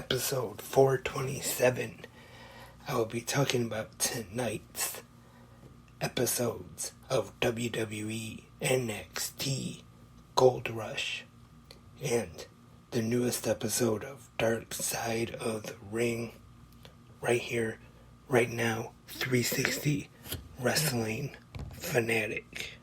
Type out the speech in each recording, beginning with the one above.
episode 427. I will be talking about tonight's episodes of WWE NXT Gold Rush and the newest episode of Dark Side of the Ring, right here, right now, 360 Wrestling Fanatic.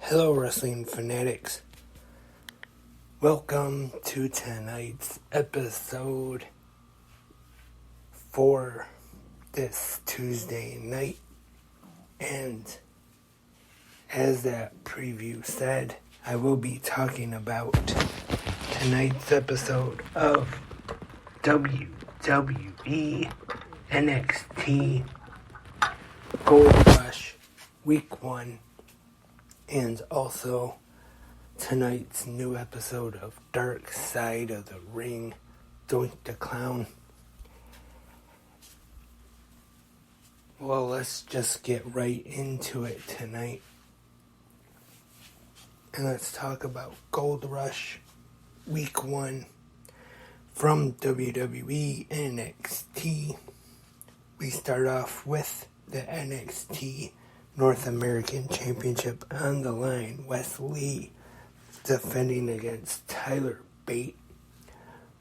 Hello, Wrestling Fanatics. Welcome to tonight's episode for this Tuesday night. And as that preview said, I will be talking about tonight's episode of WWE NXT Gold Rush Week 1. And also tonight's new episode of Dark Side of the Ring, Doink the Clown. Well, let's just get right into it tonight. And let's talk about Gold Rush Week 1 from WWE NXT. We start off with the NXT North American Championship on the line. Wes Lee defending against Tyler Bate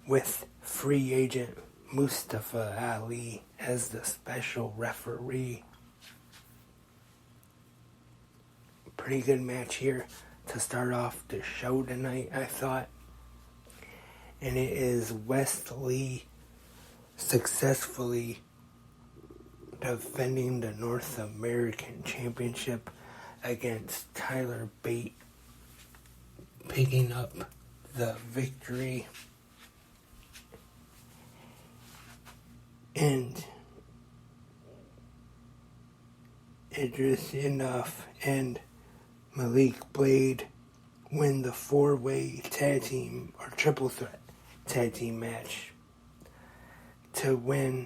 with free agent Mustafa Ali as the special referee. Pretty good match here to start off the show tonight, I thought. And it is Wes Lee successfully defending the North American Championship against Tyler Bate, picking up the victory. And Idris Enough and Malik Blade win the 4-way tag team or triple threat tag team match to win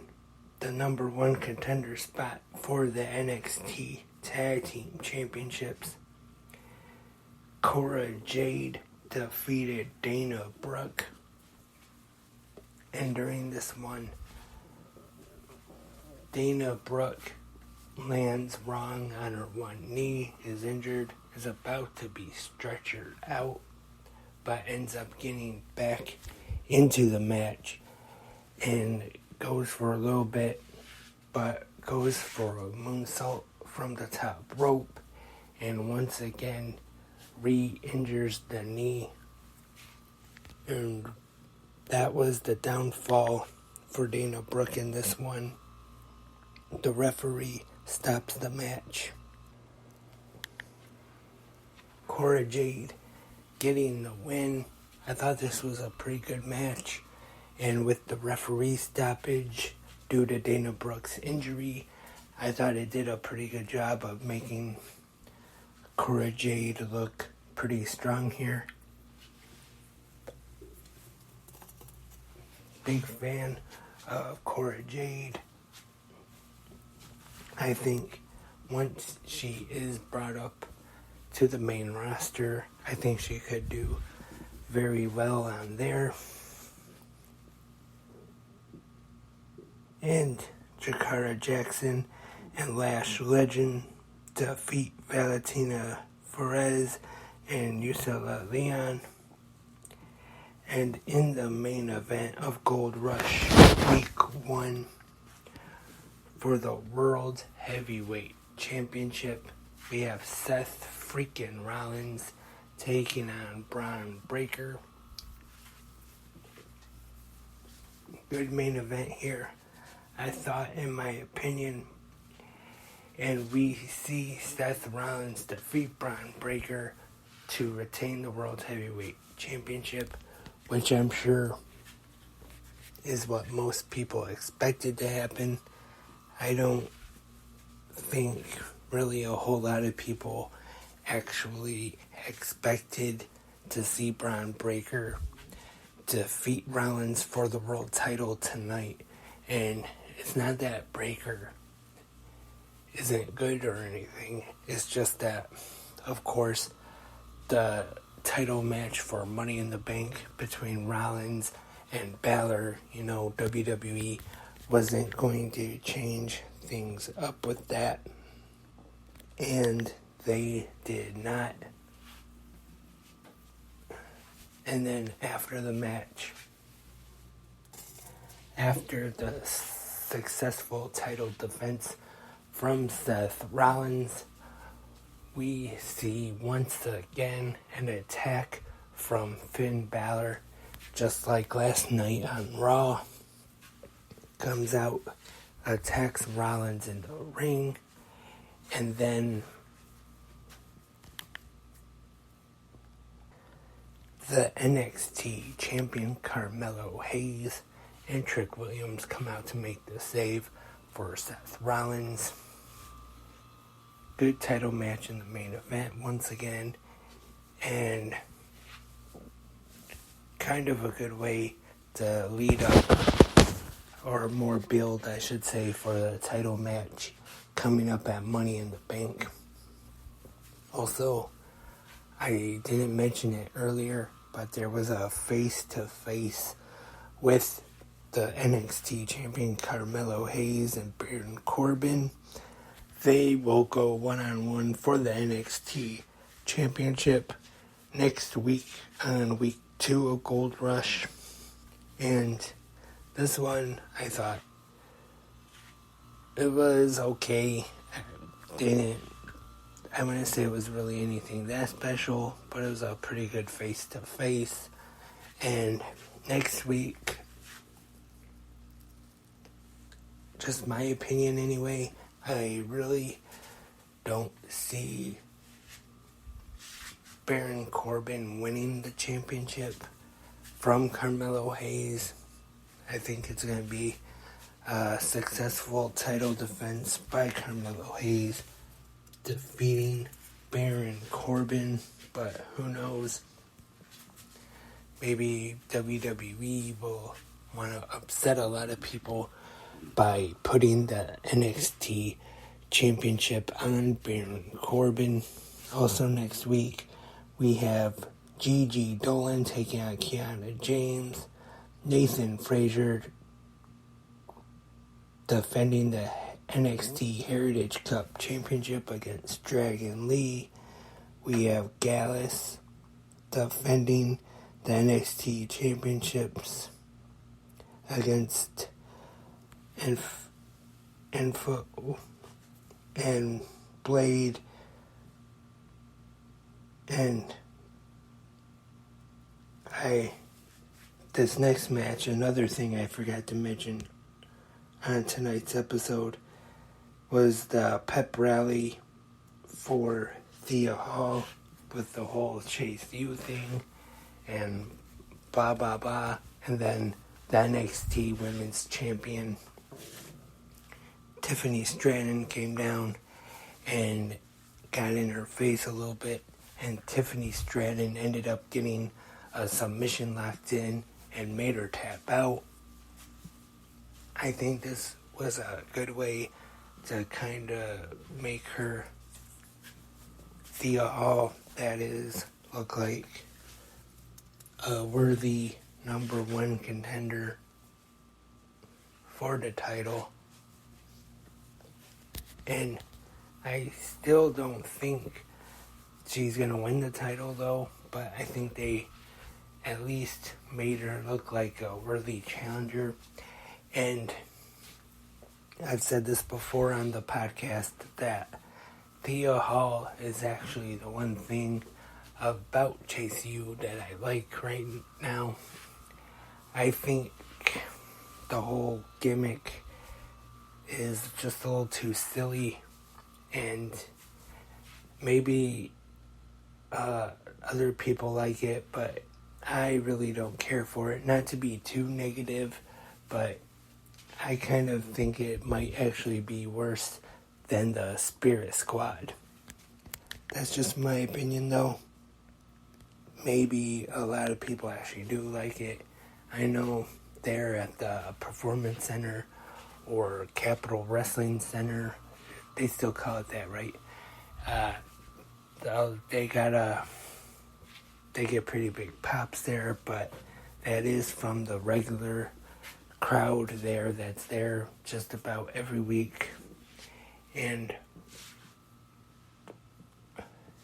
the number one contender spot for the NXT Tag Team Championships. Cora Jade defeated Dana Brooke. And during this one, Dana Brooke lands wrong on her one knee, is injured, is about to be stretchered out, but ends up getting back into the match and goes for a little bit, but goes for a moonsault from the top rope and once again re-injures the knee. And that was the downfall for Dana Brooke in this one. The referee stops the match. Cora Jade getting the win. I thought this was a pretty good match. And with the referee stoppage due to Dana Brooke's injury, I thought it did a pretty good job of making Cora Jade look pretty strong here. Big fan of Cora Jade. I think once she is brought up to the main roster, I think she could do very well on there. And Jakara Jackson and Lash Legend defeat Valentina Perez and Yusela Leon. And in the main event of Gold Rush Week 1 for the World Heavyweight Championship, we have Seth freaking Rollins taking on Braun Breaker. Good main event here. I thought, in my opinion, and we see Seth Rollins defeat Braun Breaker to retain the World Heavyweight Championship, which I'm sure is what most people expected to happen. I don't think really a whole lot of people actually expected to see Braun Breaker defeat Rollins for the world title tonight. And it's not that Breaker isn't good or anything. It's just that, of course, the title match for Money in the Bank between Rollins and Balor, WWE wasn't going to change things up with that. And they did not. And then after the match, after the successful title defense from Seth Rollins, we see once again an attack from Finn Balor, just like last night on Raw. Comes out, attacks Rollins in the ring, and then the NXT champion Carmelo Hayes and Trick Williams come out to make the save for Seth Rollins. Good title match in the main event once again, and kind of a good way to lead up, or more build, I should say, for the title match coming up at Money in the Bank. Also, I didn't mention it earlier, but there was a face-to-face with the NXT champion Carmelo Hayes and Baron Corbin. They will go one-on-one for the NXT championship next week on week 2 of Gold Rush. And this one, I thought it was okay. I wouldn't say it was really anything that special, but it was a pretty good face-to-face. And next week, just my opinion anyway, I really don't see Baron Corbin winning the championship from Carmelo Hayes. I think it's going to be a successful title defense by Carmelo Hayes, defeating Baron Corbin, but who knows? Maybe WWE will want to upset a lot of people by putting the NXT championship on Baron Corbin. Also next week, we have Gigi Dolan taking on Kiana James, Nathan Frazier defending the NXT Heritage Cup Championship against Dragon Lee. We have Gallus defending the NXT Championships against Info and Blade. And this next match, another thing I forgot to mention on tonight's episode, was the pep rally for Thea Hall with the whole Chase U thing and blah blah blah, and then the NXT Women's Champion Tiffany Stratton came down and got in her face a little bit, and Tiffany Stratton ended up getting a submission locked in and made her tap out. I think this was a good way to kind of make her, Thea Hall, that is, look like a worthy number 1 contender for the title. And I still don't think she's going to win the title, though, but I think they at least made her look like a worthy challenger. And I've said this before on the podcast, that Thea Hall is actually the one thing about Chase U that I like right now. I think the whole gimmick is just a little too silly, and maybe other people like it, but I really don't care for it. Not to be too negative, but I kind of think it might actually be worse than the Spirit Squad. That's just my opinion, though. Maybe a lot of people actually do like it. I know they're at the Performance Center or Capital Wrestling Center. They still call it that, right? They get pretty big pops there, but that is from the regular crowd there that's there just about every week. And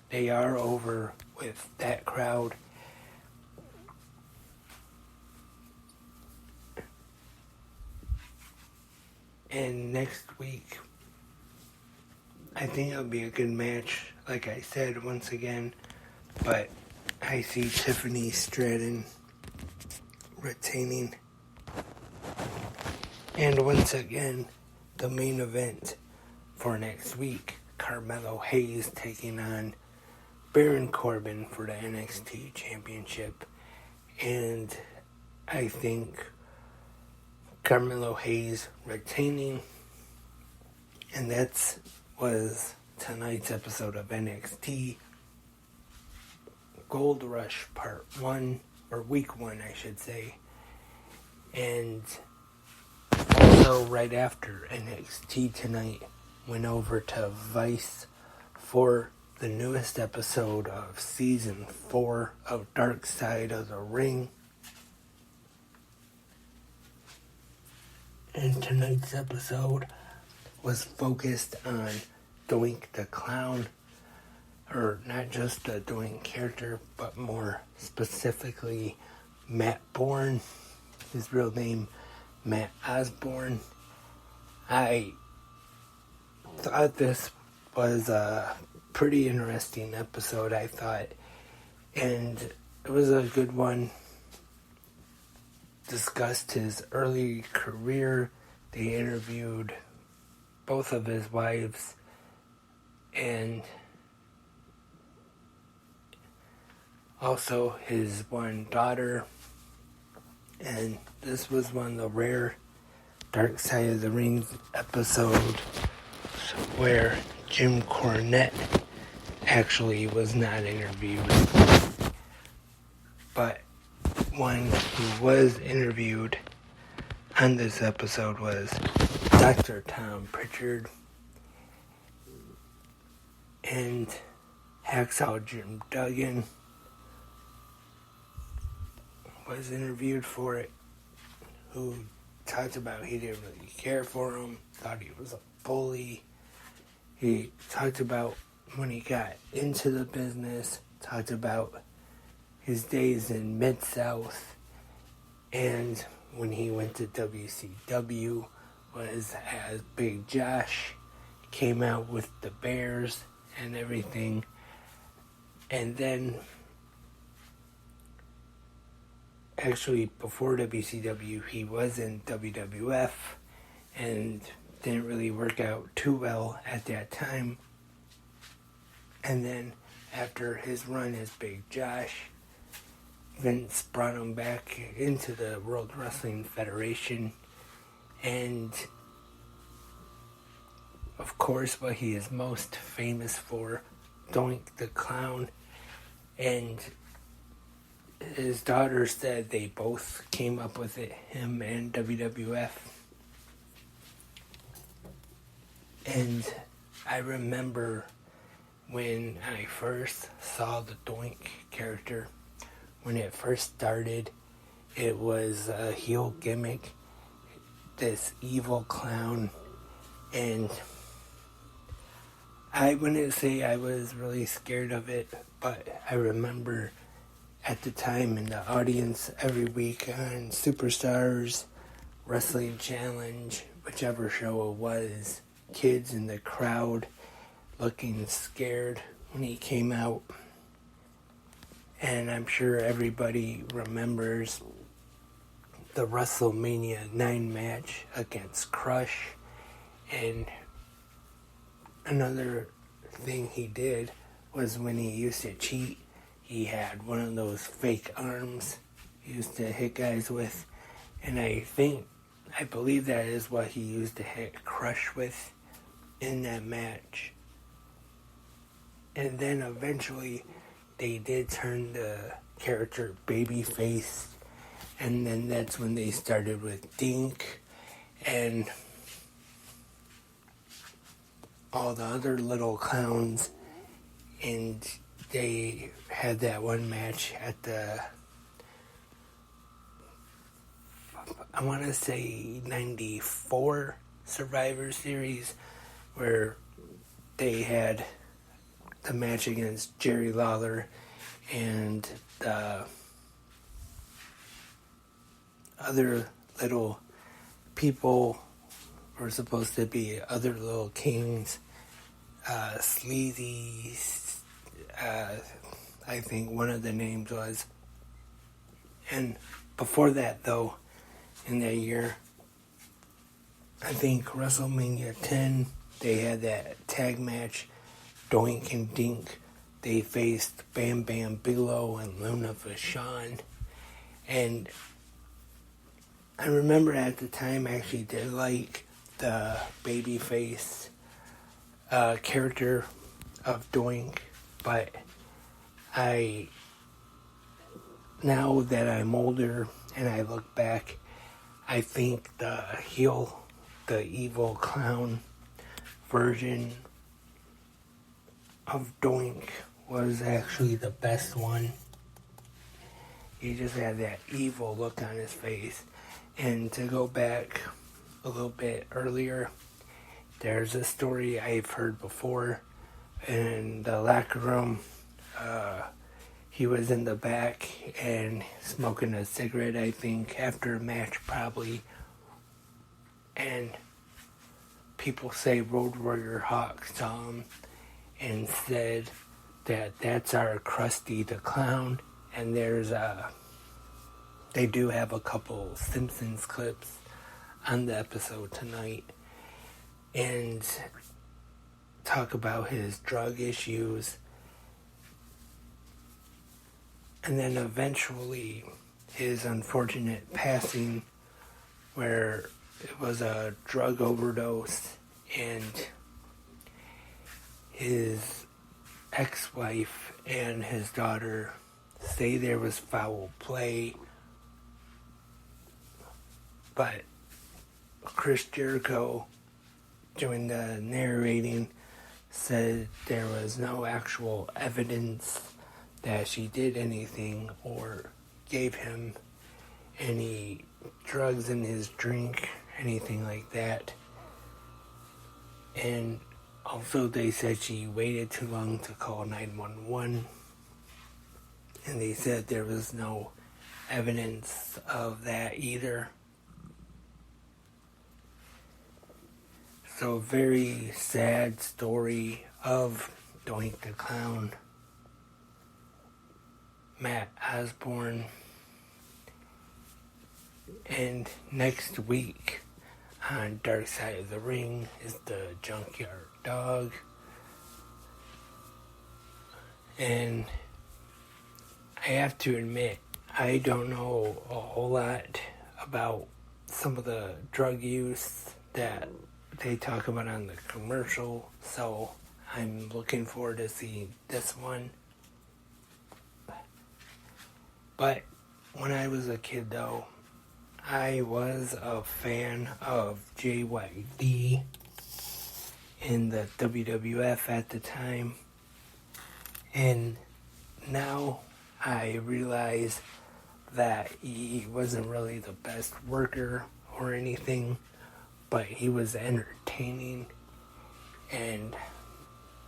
they are over with that crowd. And next week, I think it'll be a good match, like I said, once again. But I see Tiffany Stratton retaining. And once again, the main event for next week, Carmelo Hayes taking on Baron Corbin for the NXT Championship. And I think Carmelo Hayes retaining. And that was tonight's episode of NXT Gold Rush Part 1, or Week 1, I should say. And also right after NXT tonight, went over to Vice for the newest episode of Season 4 of Dark Side of the Ring. And tonight's episode was focused on Doink the Clown, or not just the Doink character, but more specifically Matt Bourne, his real name Matt Osborne. I thought this was a pretty interesting episode, I thought, and it was a good one. Discussed his early career. They interviewed both of his wives and also his one daughter. And this was one of the rare Dark Side of the Ring episodes where Jim Cornette actually was not interviewed. But one who was interviewed on this episode was Dr. Tom Pritchard, and Hacksaw Jim Duggan was interviewed for it, who talked about he didn't really care for him, thought he was a bully. He talked about when he got into the business, talked about his days in Mid-South, and when he went to WCW was as Big Josh, came out with the Bears and everything. And then actually before WCW he was in WWF and didn't really work out too well at that time. And then after his run as Big Josh, Vince brought him back into the World Wrestling Federation, and of course what he is most famous for, Doink the Clown. And his daughter said they both came up with it, him and WWF. And I remember when I first saw the Doink character, when it first started, it was a heel gimmick, this evil clown, and I wouldn't say I was really scared of it, but I remember at the time in the audience every week on Superstars, Wrestling Challenge, whichever show it was, kids in the crowd looking scared when he came out. And I'm sure everybody remembers the WrestleMania 9 match against Crush. And another thing he did was when he used to cheat, he had one of those fake arms he used to hit guys with. And I believe that is what he used to hit Crush with in that match. And then eventually they did turn the character babyface, and then that's when they started with Dink and all the other little clowns, and they had that one match at the, I want to say 94 Survivor Series, where they had the match against Jerry Lawler and the other little people were supposed to be other little kings, Sleazy, I think one of the names was. And before that, though, in that year, I think WrestleMania 10, they had that tag match, Doink and Dink. They faced Bam Bam Bigelow and Luna Vachon. And I remember at the time I actually did like the babyface character of Doink, but now that I'm older and I look back, I think the heel, the evil clown version of Doink was actually the best one. He just had that evil look on his face. And to go back a little bit earlier, there's a story I've heard before. In the locker room, he was in the back and smoking a cigarette, I think, after a match probably. And people say Road Warrior Hawk saw him and said that that's our Krusty the Clown. And they do have a couple Simpsons clips on the episode tonight and talk about his drug issues. And then eventually his unfortunate passing, where it was a drug overdose and his ex-wife and his daughter say there was foul play. But Chris Jericho, doing the narrating, said there was no actual evidence that she did anything or gave him any drugs in his drink, anything like that. And also they said she waited too long to call 911. And they said there was no evidence of that either. So a very sad story of Doink the Clown, Matt Osborne. And next week on Dark Side of the Ring is the Junkyard Dog. And I have to admit, I don't know a whole lot about some of the drug use that they talk about on the commercial, so I'm looking forward to seeing this one. But when I was a kid, though, I was a fan of JYD in the WWF at the time, and now I realize that he wasn't really the best worker or anything, but he was entertaining, and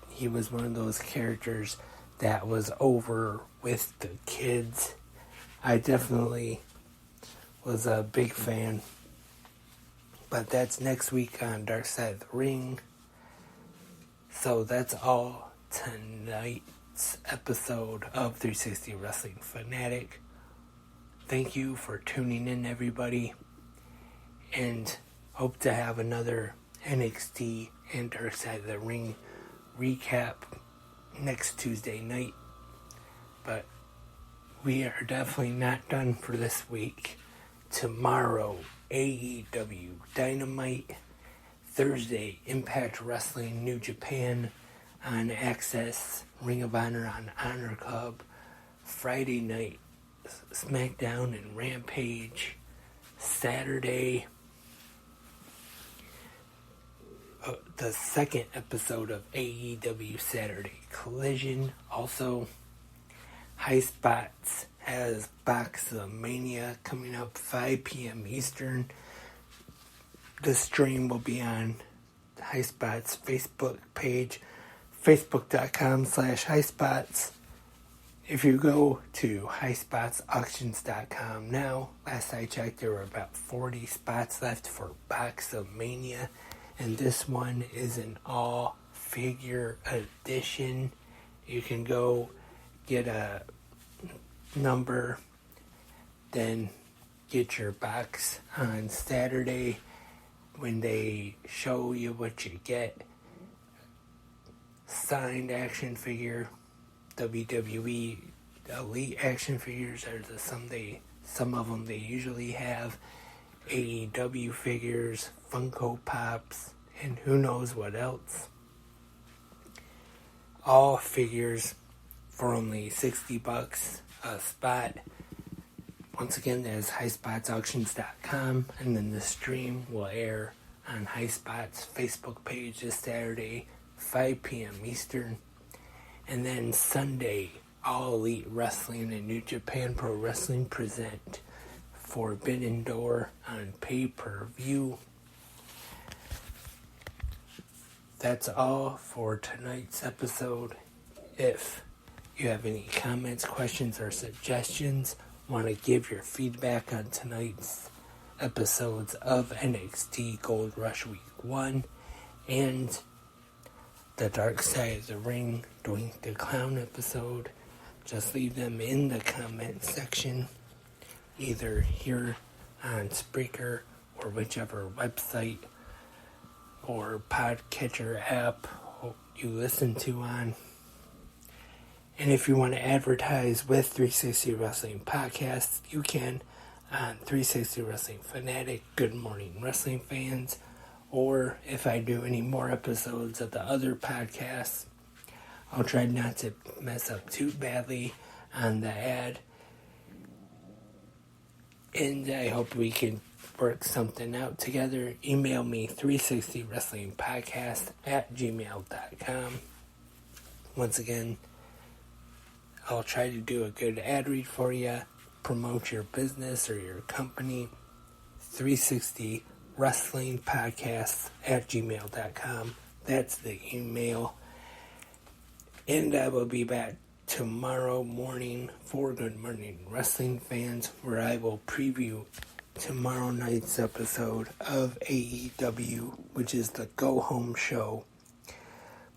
he was one of those characters that was over with the kids. I definitely was a big fan. But that's next week on Dark Side of the Ring. So that's all tonight's episode of 360 Wrestling Fanatic. Thank you for tuning in, everybody. And hope to have another NXT and Dark Side of the Ring recap next Tuesday night. But we are definitely not done for this week. Tomorrow, AEW Dynamite. Thursday, Impact Wrestling New Japan on Access. Ring of Honor on Honor Club. Friday night, SmackDown and Rampage. Saturday, the second episode of AEW Saturday Collision. Also, High Spots has Box of Mania coming up 5 p.m. Eastern. The stream will be on High Spots Facebook page, facebook.com/highspots. If you go to highspotsauctions.com now, last I checked, there were about 40 spots left for Box of Mania, and this one is an all-figure edition. You can go get a number, then get your box on Saturday when they show you what you get. Signed action figure, WWE Elite action figures are some of them they usually have. AEW figures, Funko Pops, and who knows what else. All figures for only $60 a spot. Once again, that is highspotsauctions.com, and then the stream will air on High Spots Facebook page this Saturday, 5 p.m. Eastern. And then Sunday, All Elite Wrestling and New Japan Pro Wrestling present Forbidden Door on pay-per-view. That's all for tonight's episode. If you have any comments, questions, or suggestions, want to give your feedback on tonight's episodes of NXT Gold Rush Week 1 and the Dark Side of the Ring Doink the Clown episode, just leave them in the comment section, either here on Spreaker or whichever website or podcatcher app you listen to on. And if you want to advertise with 360 Wrestling Podcast, you can on 360 Wrestling Fanatic, Good Morning Wrestling Fans, or if I do any more episodes of the other podcasts, I'll try not to mess up too badly on the ad. And I hope we can work something out together. Email me 360wrestlingpodcast@gmail.com. Once again, I'll try to do a good ad read for you, promote your business or your company. 360wrestlingpodcast@gmail.com. That's the email. And I will be back tomorrow morning for Good Morning Wrestling Fans, where I will preview tomorrow night's episode of AEW, which is the Go Home show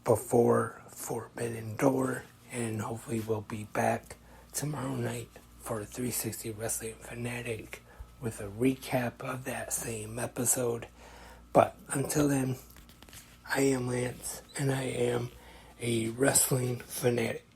before Forbidden Door. And hopefully we'll be back tomorrow night for 360 Wrestling Fanatic with a recap of that same episode. But until then, I am Lance, and I am a wrestling fanatic.